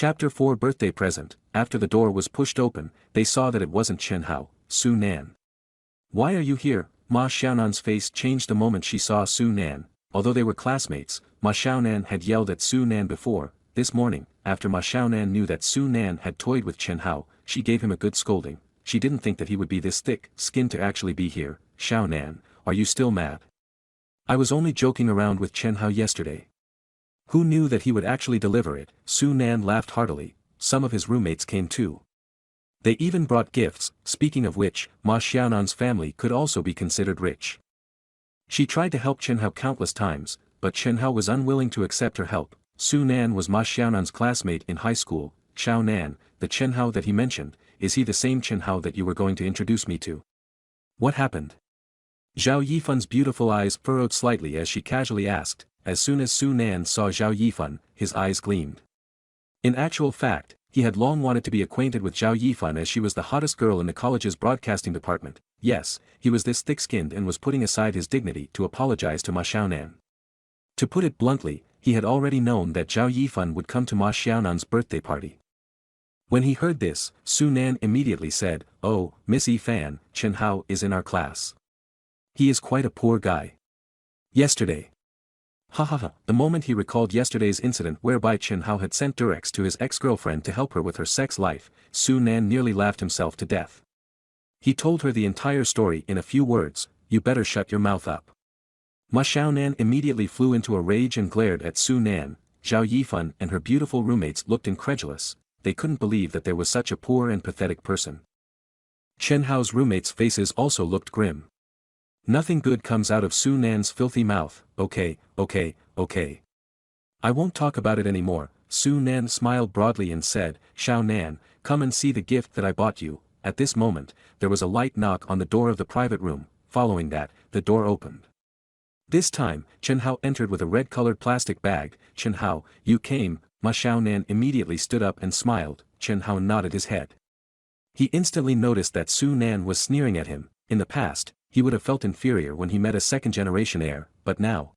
Chapter 4 Birthday Present. After the door was pushed open, they saw that it wasn't Chen Hao, Su Nan. "Why are you here?" Ma Xiaonan's face changed the moment she saw Su Nan. Although they were classmates, Ma Xiaonan had yelled at Su Nan before. This morning, after Ma Xiaonan knew that Su Nan had toyed with Chen Hao, she gave him a good scolding. She didn't think that he would be this thick-skinned to actually be here. "Xiaonan, are you still mad? I was only joking around with Chen Hao yesterday." Who knew that he would actually deliver it? Su Nan laughed heartily. Some of his roommates came too. They even brought gifts. Speaking of which, Ma Xiaonan's family could also be considered rich. She tried to help Chen Hao countless times, but Chen Hao was unwilling to accept her help. Su Nan was Ma Xiaonan's classmate in high school. "Xiao Nan, the Chen Hao that he mentioned, is he the same Chen Hao that you were going to introduce me to?" "What happened?" Zhao Yifan's beautiful eyes furrowed slightly as she casually asked. As soon as Su Nan saw Zhao Yifan, his eyes gleamed. In actual fact, he had long wanted to be acquainted with Zhao Yifan as she was the hottest girl in the college's broadcasting department. Yes, he was this thick-skinned and was putting aside his dignity to apologize to Ma Xiaonan. To put it bluntly, he had already known that Zhao Yifan would come to Ma Xiaonan's birthday party. When he heard this, Su Nan immediately said, "Oh, Miss Yifan, Chen Hao is in our class. He is quite a poor guy. Yesterday." Ha ha ha. The moment he recalled yesterday's incident whereby Chen Hao had sent Durex to his ex-girlfriend to help her with her sex life, Su Nan nearly laughed himself to death. He told her the entire story in a few words. "You better shut your mouth up." Ma Xiaonan immediately flew into a rage and glared at Su Nan. Zhao Yifan and her beautiful roommates looked incredulous. They couldn't believe that there was such a poor and pathetic person. Chen Hao's roommates' faces also looked grim. Nothing good comes out of Su Nan's filthy mouth. Okay. I won't talk about it anymore." Su Nan smiled broadly and said, "Xiao Nan, come and see the gift that I bought you." At this moment, there was a light knock on the door of the private room. Following that, the door opened. This time, Chen Hao entered with a red-colored plastic bag. "Chen Hao, you came." Ma Xiaonan immediately stood up and smiled. Chen Hao nodded his head. He instantly noticed that Su Nan was sneering at him. In the past, he would have felt inferior when he met a second-generation heir, but now.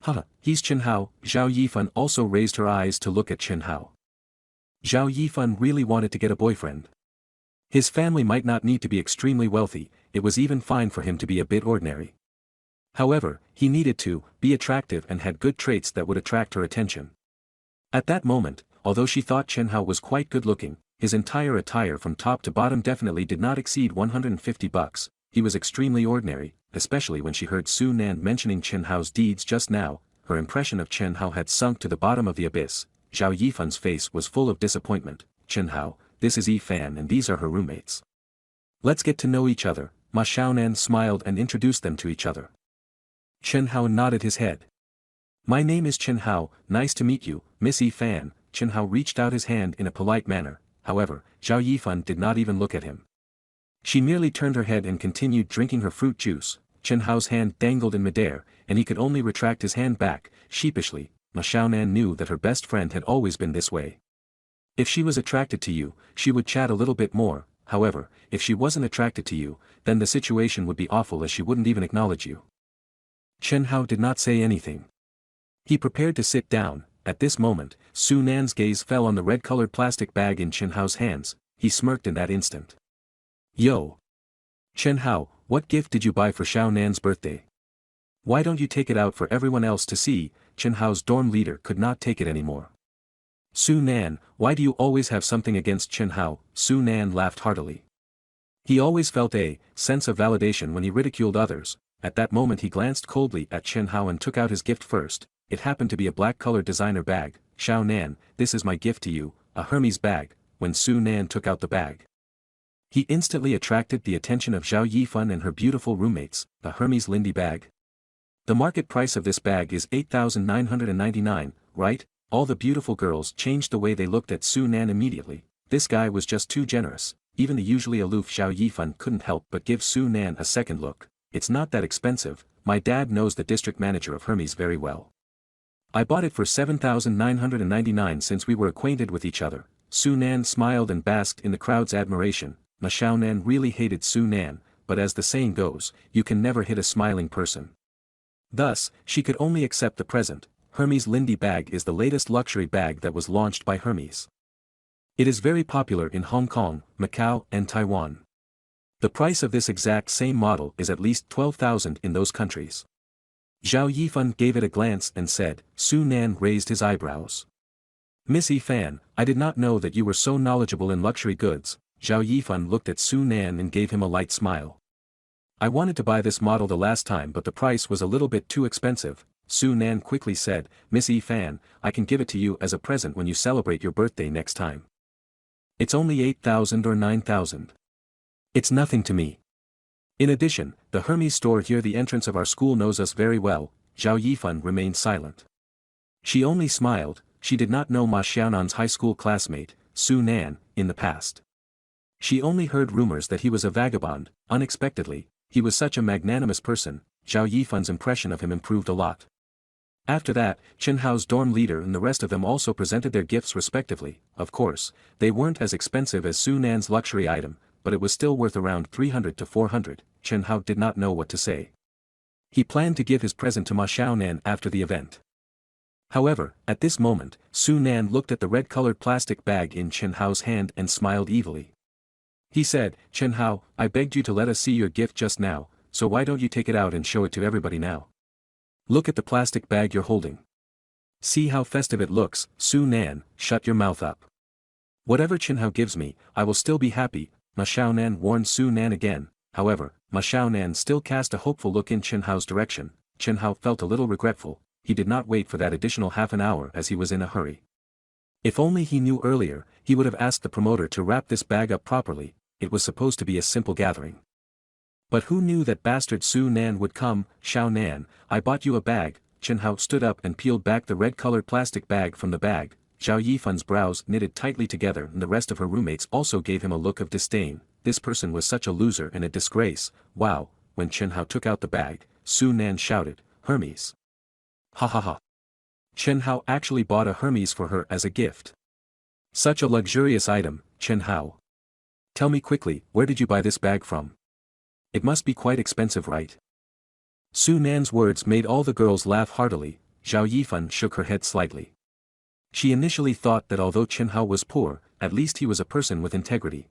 Haha, he's Chen Hao. Zhao Yifan also raised her eyes to look at Chen Hao. Zhao Yifan really wanted to get a boyfriend. His family might not need to be extremely wealthy, it was even fine for him to be a bit ordinary. However, he needed to be attractive and had good traits that would attract her attention. At that moment, although she thought Chen Hao was quite good-looking, his entire attire from top to bottom definitely did not exceed $150. He was extremely ordinary, especially when she heard Su Nan mentioning Chen Hao's deeds just now. Her impression of Chen Hao had sunk to the bottom of the abyss. Zhao Yifan's face was full of disappointment. "Chen Hao, this is Yifan and these are her roommates. Let's get to know each other." Ma Xiaonan smiled and introduced them to each other. Chen Hao nodded his head. "My name is Chen Hao, nice to meet you, Miss Yifan." Chen Hao reached out his hand in a polite manner. However, Zhao Yifan did not even look at him. She merely turned her head and continued drinking her fruit juice. Chen Hao's hand dangled in midair, and he could only retract his hand back, sheepishly. Ma Xiaonan knew that her best friend had always been this way. If she was attracted to you, she would chat a little bit more. However, if she wasn't attracted to you, then the situation would be awful as she wouldn't even acknowledge you. Chen Hao did not say anything. He prepared to sit down. At this moment, Su Nan's gaze fell on the red-colored plastic bag in Chen Hao's hands. He smirked in that instant. "Yo! Chen Hao, what gift did you buy for Xiao Nan's birthday? Why don't you take it out for everyone else to see?" Chen Hao's dorm leader could not take it anymore. "Su Nan, why do you always have something against Chen Hao?" Su Nan laughed heartily. He always felt a sense of validation when he ridiculed others. At that moment he glanced coldly at Chen Hao and took out his gift first. It happened to be a black-colored designer bag. "Xiao Nan, this is my gift to you, a Hermes bag." When Su Nan took out the bag, he instantly attracted the attention of Zhao Yifan and her beautiful roommates. "The Hermes Lindy bag? The market price of this bag is 8,999, right?" All the beautiful girls changed the way they looked at Su Nan immediately. This guy was just too generous. Even the usually aloof Zhao Yifan couldn't help but give Su Nan a second look. "It's not that expensive, my dad knows the district manager of Hermes very well. I bought it for 7,999 since we were acquainted with each other." Su Nan smiled and basked in the crowd's admiration. Ma Xiaonan really hated Su Nan, but as the saying goes, you can never hit a smiling person. Thus, she could only accept the present. Hermes Lindy bag is the latest luxury bag that was launched by Hermes. It is very popular in Hong Kong, Macau, and Taiwan. The price of this exact same model is at least 12,000 in those countries. Zhao Yifan gave it a glance and said. Su Nan raised his eyebrows. Miss Yifan, I did not know that you were so knowledgeable in luxury goods. Zhao Yifan looked at Su Nan and gave him a light smile. I wanted to buy this model the last time but the price was a little bit too expensive. Su Nan quickly said, Miss Yifan, I can give it to you as a present when you celebrate your birthday next time. It's only 8,000 or 9,000. It's nothing to me. In addition, the Hermes store here the entrance of our school knows us very well. Zhao Yifan remained silent. She only smiled. She did not know Ma Xiaonan's high school classmate, Su Nan, in the past. She only heard rumors that he was a vagabond. Unexpectedly, he was such a magnanimous person. Zhao Yifan's impression of him improved a lot. After that, Chen Hao's dorm leader and the rest of them also presented their gifts respectively. Of course, they weren't as expensive as Su Nan's luxury item, but it was still worth around 300 to 400. Chen Hao did not know what to say. He planned to give his present to Ma Xiaonan after the event. However, at this moment, Su Nan looked at the red-colored plastic bag in Chen Hao's hand and smiled evilly. He said, Chen Hao, I begged you to let us see your gift just now, so why don't you take it out and show it to everybody now? Look at the plastic bag you're holding. See how festive it looks. Su Nan, shut your mouth up. Whatever Chen Hao gives me, I will still be happy. Ma Xiaonan warned Su Nan again. However, Ma Xiaonan still cast a hopeful look in Chen Hao's direction. Chen Hao felt a little regretful. He did not wait for that additional half an hour as he was in a hurry. If only he knew earlier, he would have asked the promoter to wrap this bag up properly. It was supposed to be a simple gathering. But who knew that bastard Su Nan would come? Xiaonan, I bought you a bag. Chen Hao stood up and peeled back the red-colored plastic bag from the bag. Zhao Yifan's brows knitted tightly together and the rest of her roommates also gave him a look of disdain. This person was such a loser and a disgrace. Wow, when Chen Hao took out the bag, Su Nan shouted, Hermes. Ha ha ha. Chen Hao actually bought a Hermes for her as a gift. Such a luxurious item, Chen Hao. Tell me quickly, where did you buy this bag from? It must be quite expensive, right? Su Nan's words made all the girls laugh heartily. Zhao Yifan shook her head slightly. She initially thought that although Chen Hao was poor, at least he was a person with integrity.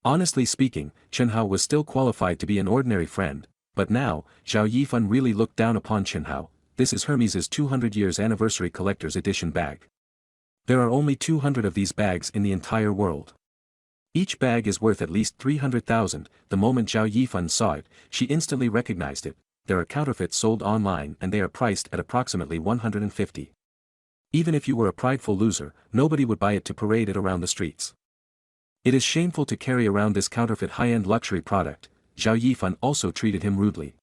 Honestly speaking, Chen Hao was still qualified to be an ordinary friend, but now, Zhao Yifan really looked down upon Chen Hao. This is Hermes' 200 years anniversary collector's edition bag. There are only 200 of these bags in the entire world. Each bag is worth at least 300,000. The moment Zhao Yifan saw it, she instantly recognized it. There are counterfeits sold online and they are priced at approximately 150. Even if you were a prideful loser, nobody would buy it to parade it around the streets. It is shameful to carry around this counterfeit high-end luxury product. Zhao Yifan also treated him rudely.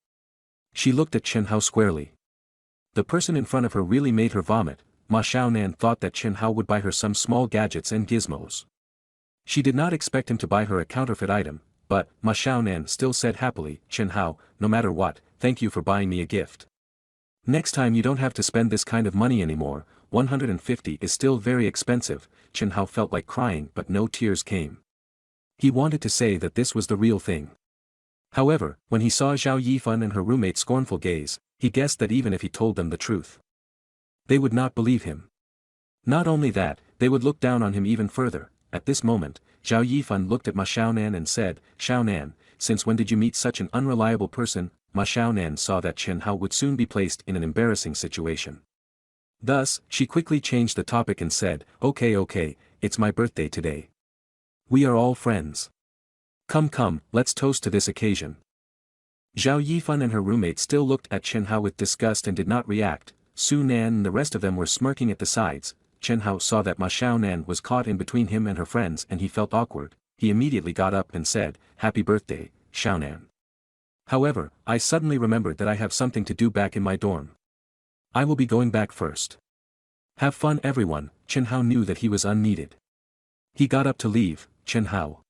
She looked at Chen Hao squarely. The person in front of her really made her vomit. Ma Xiaonan thought that Chen Hao would buy her some small gadgets and gizmos. She did not expect him to buy her a counterfeit item, but Ma Xiaonan still said happily, Chen Hao, no matter what, thank you for buying me a gift. Next time you don't have to spend this kind of money anymore. 150 is still very expensive. Chen Hao felt like crying but no tears came. He wanted to say that this was the real thing. However, when he saw Zhao Yifan and her roommate's scornful gaze, he guessed that even if he told them the truth, they would not believe him. Not only that, they would look down on him even further. At this moment, Zhao Yifan looked at Ma Xiaonan and said, Xiaonan, since when did you meet such an unreliable person? Ma Xiaonan saw that Chen Hao would soon be placed in an embarrassing situation. Thus, she quickly changed the topic and said, Okay, it's my birthday today. We are all friends. Come, let's toast to this occasion. Zhao Yifan and her roommate still looked at Chen Hao with disgust and did not react. Su Nan and the rest of them were smirking at the sides. Chen Hao saw that Ma Xiaonan was caught in between him and her friends and he felt awkward. He immediately got up and said, Happy birthday, Xiaonan. However, I suddenly remembered that I have something to do back in my dorm. I will be going back first. Have fun everyone. Chen Hao knew that he was unneeded. He got up to leave. Chen Hao.